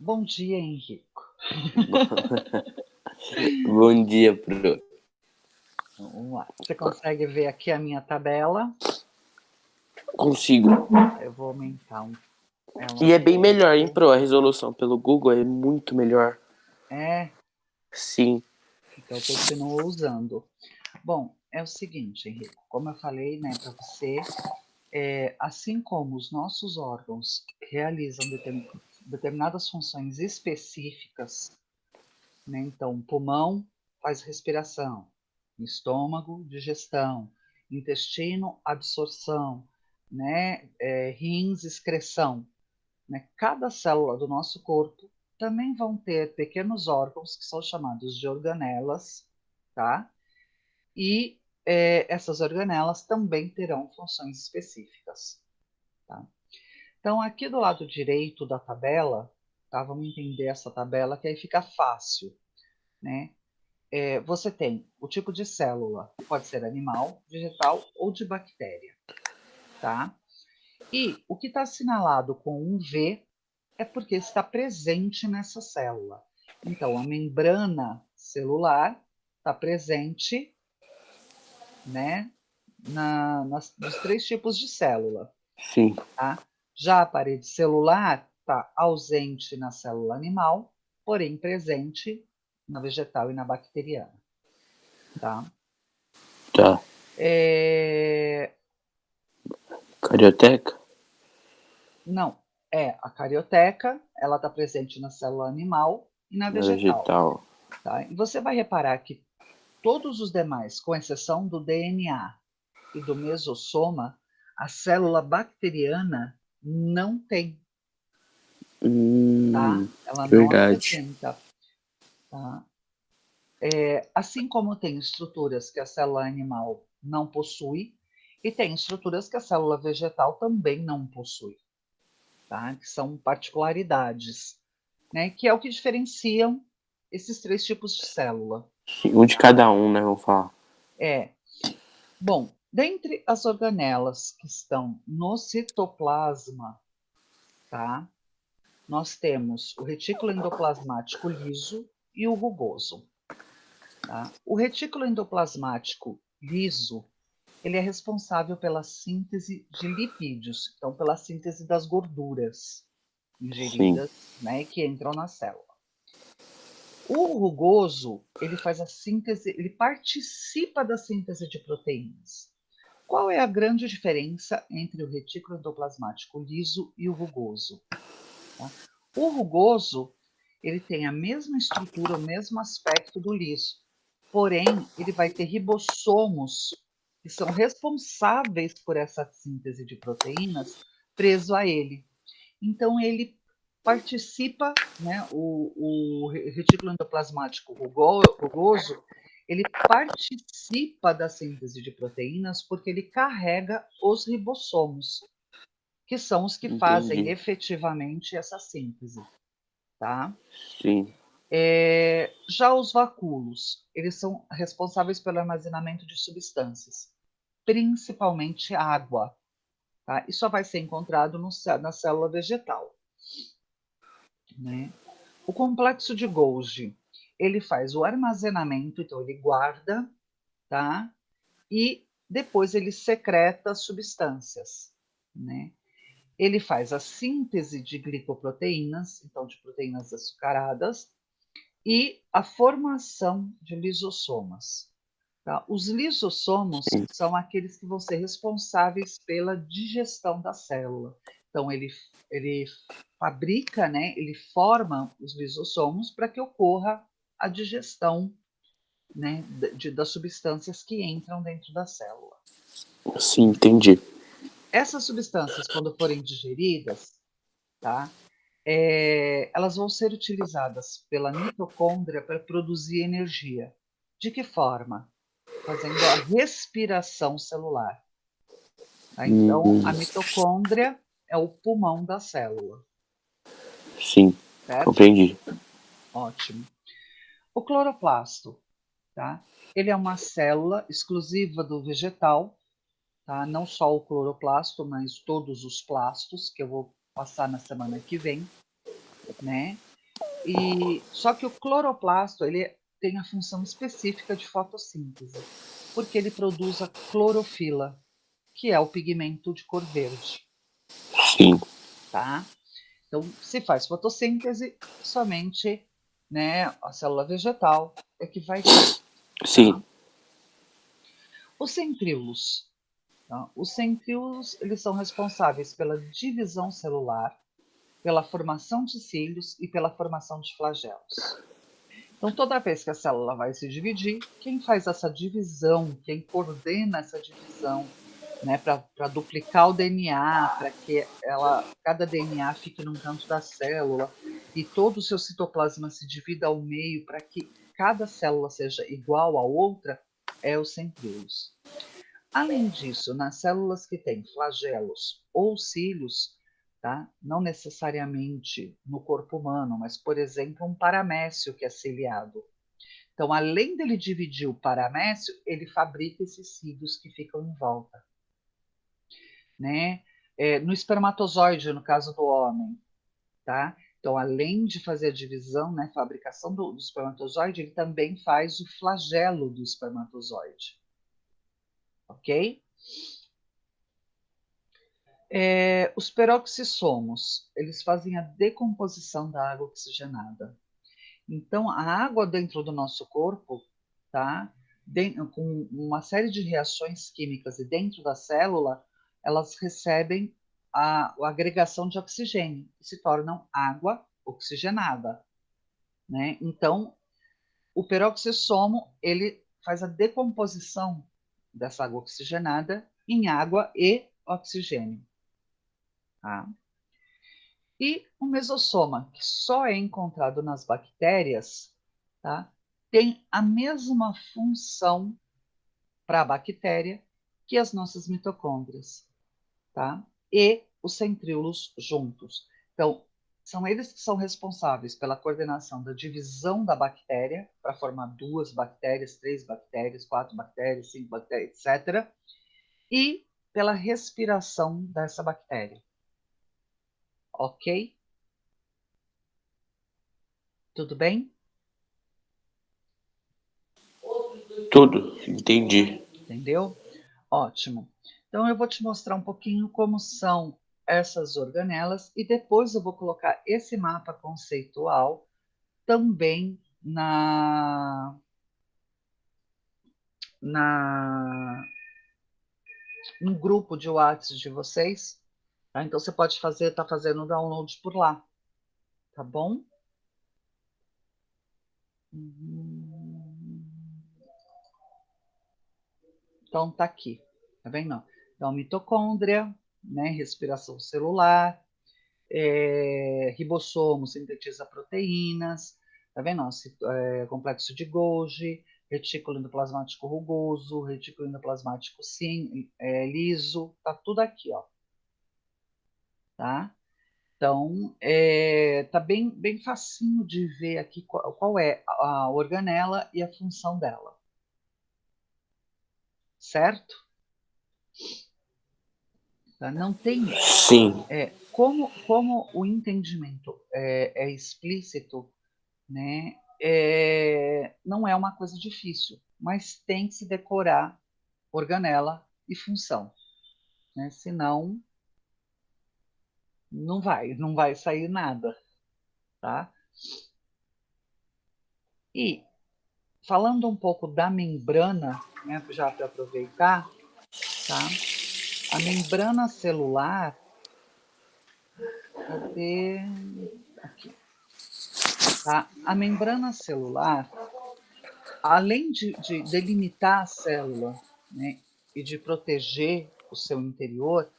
Bom dia, Henrico. Bom dia, Pro. Vamos lá. Você consegue ver aqui a minha tabela? Consigo. Eu vou aumentar ela E é bem melhor, hein, pouco. Pro? A resolução pelo Google é muito melhor. É, Sim. então eu continuo usando. Bom, é o seguinte, Henrico, como eu falei, né, para você, assim como os nossos órgãos realizam determinadas funções específicas, né, então, pulmão faz respiração, estômago, digestão, intestino, absorção, né, rins, excreção. Né? Cada célula do nosso corpo também vão ter pequenos órgãos que são chamados de organelas, tá? E essas organelas também terão funções específicas, tá? Então, aqui do lado direito da tabela, tá? Vamos entender essa tabela que aí fica fácil, né? Você tem o tipo de célula, pode ser animal, vegetal ou de bactéria, tá? E o que está assinalado com um V é porque está presente nessa célula. Então, a membrana celular está presente, né, nos três tipos de célula. Sim. Tá? Já a parede celular está ausente na célula animal, porém presente na vegetal e na bacteriana. Tá? Tá. Carioteca? Não, a carioteca, ela está presente na célula animal e na Na vegetal. vegetal. Tá? E você vai reparar que todos os demais, com exceção do DNA e do mesossoma, a célula bacteriana não tem, tá? Ela não Verdade. apresenta, tá? Assim como tem estruturas que a célula animal não possui, e tem estruturas que a célula vegetal também não possui, tá? Que são particularidades, né? Que é o que diferenciam esses três tipos de célula. Um de cada um, né? Vamos falar. Bom, dentre as organelas que estão no citoplasma, tá? Nós temos o retículo endoplasmático liso e o rugoso. Tá? O retículo endoplasmático liso, ele é responsável pela síntese de lipídios, então pela síntese das gorduras Sim. ingeridas, né, que entram na célula. O rugoso, ele faz a síntese, ele participa da síntese de proteínas. Qual é a grande diferença entre o retículo endoplasmático liso e o rugoso? Tá? O rugoso, ele tem a mesma estrutura, o mesmo aspecto do liso, porém, ele vai ter ribossomos que são responsáveis por essa síntese de proteínas preso a ele. Então, ele participa, né, o retículo endoplasmático rugoso, ele participa da síntese de proteínas porque ele carrega os ribossomos, que são os que fazem Entendi. efetivamente essa síntese, tá? Sim. Já os vacúolos, eles são responsáveis pelo armazenamento de substâncias, principalmente água, tá? E só vai ser encontrado na célula vegetal, né? O complexo de Golgi, ele faz o armazenamento, então ele guarda, tá? E depois ele secreta substâncias, né? Ele faz a síntese de glicoproteínas, então de proteínas açucaradas, e a formação de lisossomas. Tá? Os lisossomos Sim. são aqueles que vão ser responsáveis pela digestão da célula. Então, ele fabrica, né, ele forma os lisossomos para que ocorra a digestão, né, das substâncias que entram dentro da célula. Sim, entendi. Essas substâncias, quando forem digeridas, tá, elas vão ser utilizadas pela mitocôndria para produzir energia. De que forma? Fazendo a respiração celular. Tá? Então, a mitocôndria é o pulmão da célula. Sim, Certo? compreendi. Ótimo. O cloroplasto, tá? Ele é uma célula exclusiva do vegetal, tá? Não só o cloroplasto, mas todos os plastos, que eu vou passar na semana que vem, né? Só que o cloroplasto ele tem a função específica de fotossíntese, porque ele produz a clorofila, que é o pigmento de cor verde. Sim. Tá? Então, se faz fotossíntese, somente, né, a célula vegetal é que vai ter. Sim. Tá? Os centríolos. Tá? Os centríolos eles são responsáveis pela divisão celular, pela formação de cílios e pela formação de flagelos. Então, toda vez que a célula vai se dividir, quem faz essa divisão, quem coordena essa divisão, né, para duplicar o DNA, para que cada DNA fique num canto da célula e todo o seu citoplasma se divida ao meio para que cada célula seja igual à outra, é os centríolos. Além disso, nas células que têm flagelos ou cílios, tá? Não necessariamente no corpo humano, mas, por exemplo, um paramécio que é ciliado. Então, além dele dividir o paramécio, ele fabrica esses cílios que ficam em volta. Né? No espermatozoide, no caso do homem, tá? Então, além de fazer a divisão, né, fabricação do espermatozoide, ele também faz o flagelo do espermatozoide. Ok? Os peroxissomos, eles fazem a decomposição da água oxigenada. Então, a água dentro do nosso corpo, tá? Com uma série de reações químicas e dentro da célula, elas recebem a agregação de oxigênio e se tornam água oxigenada, né? Então, o peroxissomo, ele faz a decomposição dessa água oxigenada em água e oxigênio, tá? E o mesossoma, que só é encontrado nas bactérias, tá? Tem a mesma função para a bactéria que as nossas mitocôndrias, tá? E os centríolos juntos. Então, são eles que são responsáveis pela coordenação da divisão da bactéria, para formar 2 bactérias, 3 bactérias, 4 bactérias, 5 bactérias, etc. E pela respiração dessa bactéria. Ok? Tudo bem? Tudo. Entendi. Entendeu? Ótimo. Então, eu vou te mostrar um pouquinho como são essas organelas e depois eu vou colocar esse mapa conceitual também no grupo de WhatsApp de vocês. Tá? Então, você pode tá fazendo o download por lá. Tá bom? Então, tá aqui. Tá vendo? Então, mitocôndria, né? Respiração celular, ribossomo sintetiza proteínas, tá vendo? Complexo de Golgi, retículo endoplasmático rugoso, retículo endoplasmático liso, tá tudo aqui, ó. Tá? Então, tá bem facinho de ver aqui qual é a organela e a função dela. Certo? Tá? Não tem... Sim. Como o entendimento é explícito, né? Não é uma coisa difícil, mas tem que se decorar organela e função, né? Senão não vai sair nada, tá? E falando um pouco da membrana, né, já para aproveitar, tá? A membrana celular, cadê? Aqui, tá? A membrana celular, além de delimitar a célula, né, e de proteger o seu interior,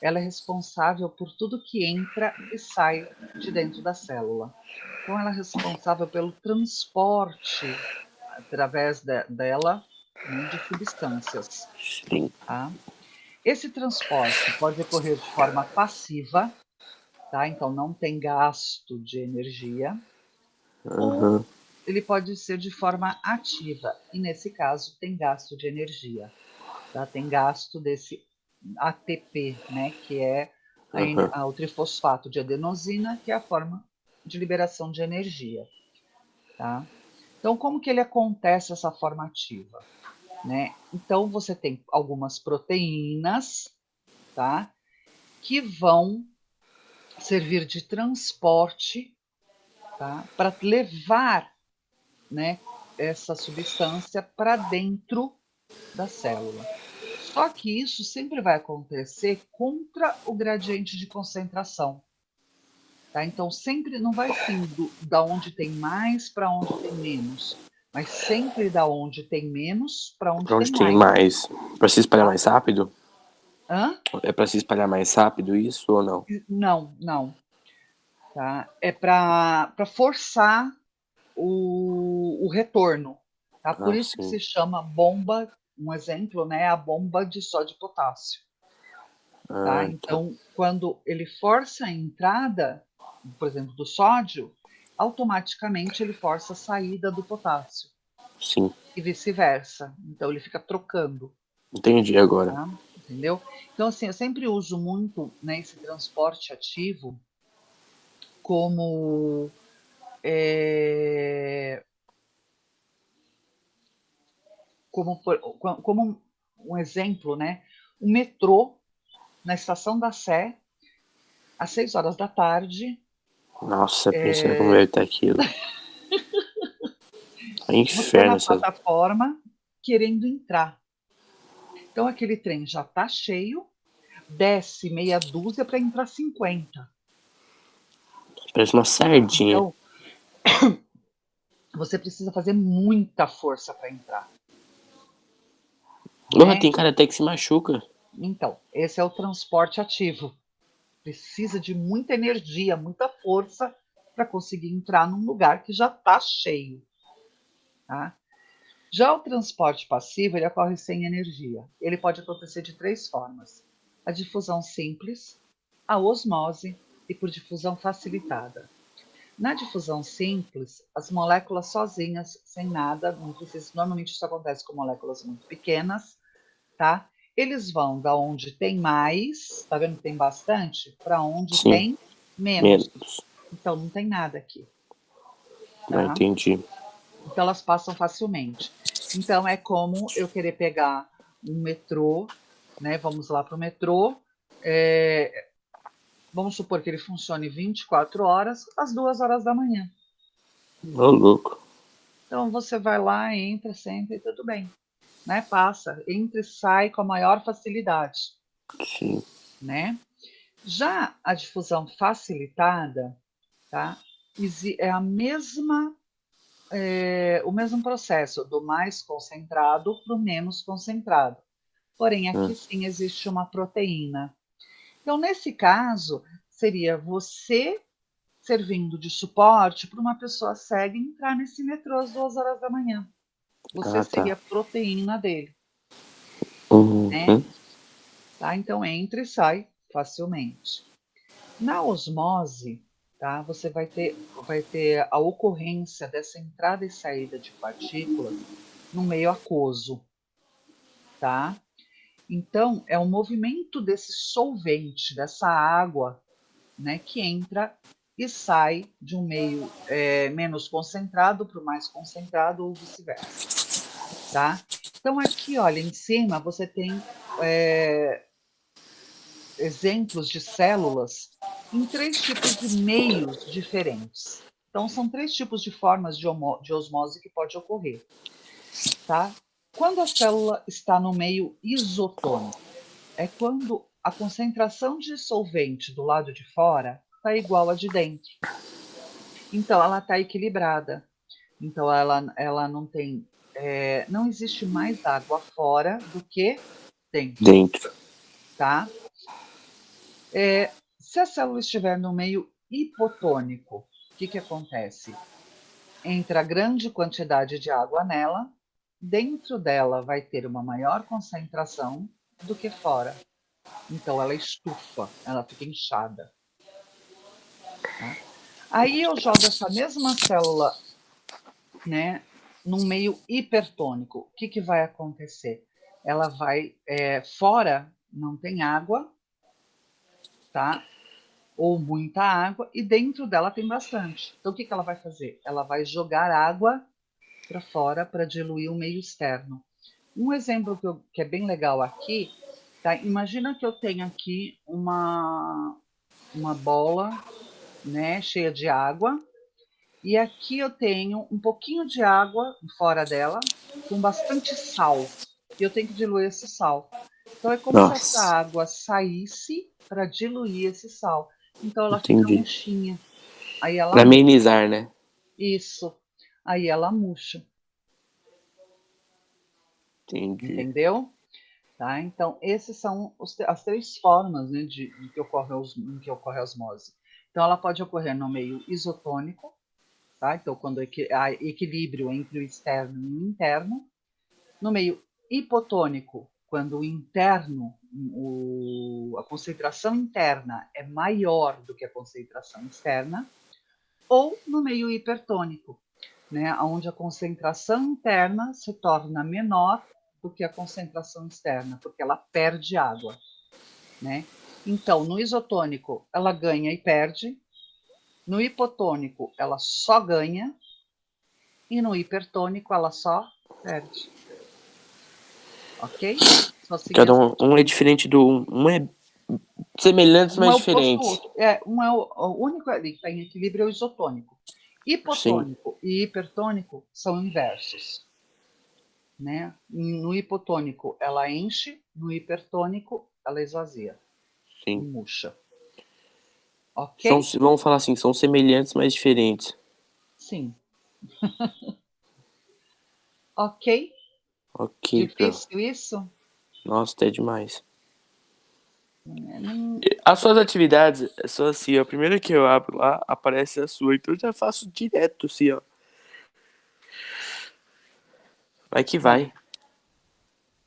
ela é responsável por tudo que entra e sai de dentro da célula. Então, ela é responsável pelo transporte através dela, né, de substâncias. Sim. Tá? Esse transporte pode ocorrer de forma passiva, tá? Então não tem gasto de energia, ou Aham. ele pode ser de forma ativa, e nesse caso tem gasto de energia, tá? Tem gasto desse ATP, né, que é Aham. o trifosfato de adenosina, que é a forma de liberação de energia, tá? Então, como que ele acontece essa forma ativa, né? Então, você tem algumas proteínas, tá? Que vão servir de transporte, tá? Para levar, né, essa substância para dentro da célula. Só que isso sempre vai acontecer contra o gradiente de concentração, tá? Então sempre não vai sim da onde tem mais para onde tem menos, mas sempre da onde tem menos para onde Pra onde tem tem mais, mais? Pra se espalhar tá? mais rápido? Hã? É pra se espalhar mais rápido isso ou não? Não, não, tá? É para forçar o retorno, tá? Por Ah, isso que sim. se chama bomba, um exemplo, né, a bomba de sódio e potássio, tá? Ah, tá. Então, quando ele força a entrada, por exemplo, do sódio, automaticamente ele força a saída do potássio Sim. e vice-versa. Então, ele fica trocando, Entendi agora. tá? Entendeu? Então, assim, eu sempre uso muito, né, esse transporte ativo como é, como um exemplo, né? O metrô na estação da Sé, às 6 horas da tarde, Nossa, pensa como deve é, estar aquilo. É você está inferno na essa. plataforma querendo entrar. Então, aquele trem já está cheio, desce meia dúzia para entrar 50. Parece uma sardinha. Então, você precisa fazer muita força para entrar, Porra, né? tem cara até que se machuca. Então, esse é o transporte ativo. Precisa de muita energia, muita força para conseguir entrar num lugar que já está cheio, tá? Já o transporte passivo, ele ocorre sem energia. Ele pode acontecer de três formas: a difusão simples, a osmose e por difusão facilitada. Na difusão simples, as moléculas sozinhas, sem nada, não precisa, normalmente isso acontece com moléculas muito pequenas, tá? Eles vão da onde tem mais, tá vendo que tem bastante, para onde Sim, tem menos. menos. Então não tem nada aqui, Ah, tá? entendi. Então elas passam facilmente. Então é como eu querer pegar um metrô, né? Vamos lá para o metrô. Vamos supor que ele funcione 24 horas, às 2 horas da manhã. Ô, louco. Então você vai lá, entra, senta e tudo bem, né? Passa, entra e sai com a maior facilidade, Sim. né? Já a difusão facilitada, tá? É a mesma, o mesmo processo do mais concentrado para o menos concentrado. Porém, Hum. aqui sim existe uma proteína. Então, nesse caso, seria você servindo de suporte para uma pessoa cega entrar nesse metrô às 2 horas da manhã. Você Ah, tá. seria a proteína dele, né? Uhum. Tá? Então, entra e sai facilmente. Na osmose, tá? Você vai ter a ocorrência dessa entrada e saída de partículas no meio aquoso, tá? Então, é o movimento desse solvente, dessa água, né, que entra e sai de um meio menos concentrado para o mais concentrado ou vice-versa, tá? Então, aqui, olha, em cima você tem exemplos de células em três tipos de meios diferentes. Então, são três tipos de formas de osmose que pode ocorrer, tá? Quando a célula está no meio isotônico, é quando a concentração de solvente do lado de fora está igual à de dentro. Então, ela está equilibrada. Então, ela não tem, não existe mais água fora do que dentro, Dentro. tá? Se a célula estiver no meio hipotônico, o que, que acontece? Entra grande quantidade de água nela, dentro dela vai ter uma maior concentração do que fora. Então, ela estufa, ela fica inchada. Tá? Aí eu jogo essa mesma célula, né, num meio hipertônico. O que, que vai acontecer? Ela vai, fora não tem água, tá? ou muita água, e dentro dela tem bastante. Então, o que ela vai fazer? Ela vai jogar água para fora para diluir o meio externo. Um exemplo que é bem legal aqui, tá? Imagina que eu tenho aqui uma bola, né, cheia de água, e aqui eu tenho um pouquinho de água fora dela, com bastante sal. E eu tenho que diluir esse sal. Então é como se essa Nossa, água saísse para diluir esse sal. Então ela fica entendi. murchinha. Aí ela Pra murcha. amenizar, né? Isso. Aí ela murcha. Entendi. Entendeu? Tá? Então, esses são as três formas, né, de que em que ocorre a osmose. Então, ela pode ocorrer no meio isotônico, tá? Então, quando há equilíbrio entre o externo e o interno. No meio hipotônico, quando o interno, a concentração interna é maior do que a concentração externa. Ou no meio hipertônico, né, onde a concentração interna se torna menor do que a concentração externa, porque ela perde água, né? Então, no isotônico, ela ganha e perde, no hipotônico, ela só ganha, e no hipertônico, ela só perde. Ok? Só seguir Cada essa um é diferente do. Um é semelhantes, um é mas o oposto do diferentes. outro. Um é o único ali que está em equilíbrio é o isotônico. Sim, Hipotônico e hipertônico são inversos. Né? No hipotônico ela enche, no hipertônico ela esvazia e sim. murcha. Ok? Vamos falar assim, são semelhantes, mas diferentes. Sim. Ok? Ok, Pro. Difícil isso? Nossa, até demais. Não, As suas atividades são assim, ó. A primeira que eu abro lá, aparece a sua. Então eu já faço direto, assim, ó. Vai que bom, vai.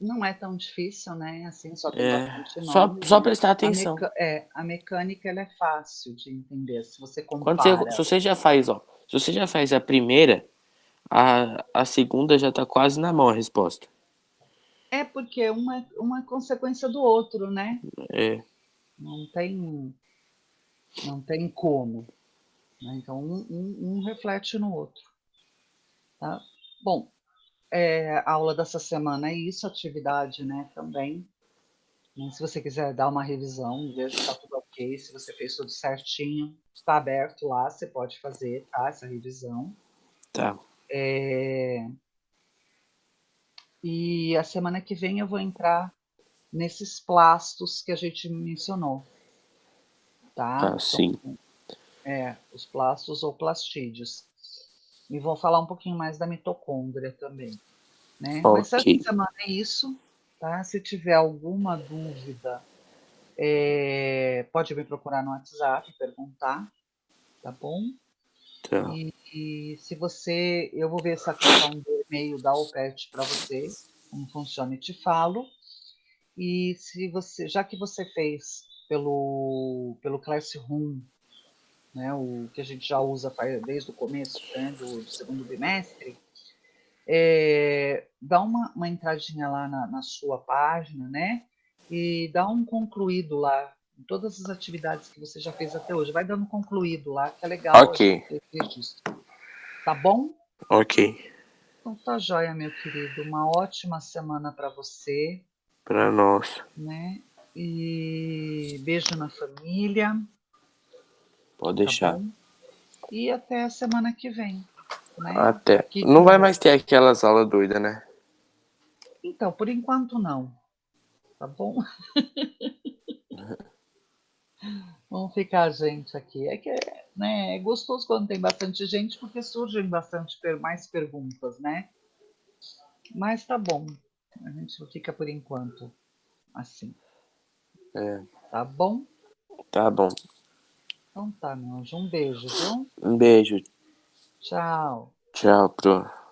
não é tão difícil, né? Assim, só tem É, bastante só, nomes, só né? prestar atenção. A mecânica ela é fácil de entender se você Se compara. você já faz, ó. Se você já faz a primeira, a segunda já tá quase na mão a resposta. É porque uma é consequência do outro, né? É, Não tem, não tem como. Né? Então, um reflete no outro. Tá? Bom, a aula dessa semana é isso, atividade, né, também. Né? Se você quiser dar uma revisão, ver se está tudo ok, se você fez tudo certinho, está aberto lá, você pode fazer, tá, essa revisão. tá. E a semana que vem eu vou entrar nesses plastos que a gente mencionou, tá? Ah, Então, sim. os plastos ou plastídeos. E vou falar um pouquinho mais da mitocôndria também, né? Mas Ok. essa semana é isso, tá? Se tiver alguma dúvida, pode me procurar no WhatsApp, perguntar, tá bom? Tá. E se você, eu vou ver essa questão do e-mail da OPET para você, como funciona e te falo. E se você, já que você fez pelo Classroom, né, o que a gente já usa desde o começo, né, do segundo bimestre, dá uma entradinha lá na sua página, né? E dá um concluído lá em todas as atividades que você já fez até hoje. Vai dando concluído lá, que é legal a Ok. gente ter esse registro. Tá bom? Ok. Então tá joia, meu querido. Uma ótima semana para você, Pra nós. né? E beijo na família, Pode tá deixar. bom? E até a semana que vem, né? Até. Aqui de Não vai mais novo. ter aquelas aulas doidas, né? Então, por enquanto não, tá bom? Vamos ficar a gente aqui. É que né, é gostoso quando tem bastante gente, porque surgem bastante mais perguntas, né? Mas tá bom. A gente fica por enquanto assim, É. tá bom? Tá bom. Então tá, meu anjo. Um beijo, viu? Um beijo. Tchau. Tchau, Pro.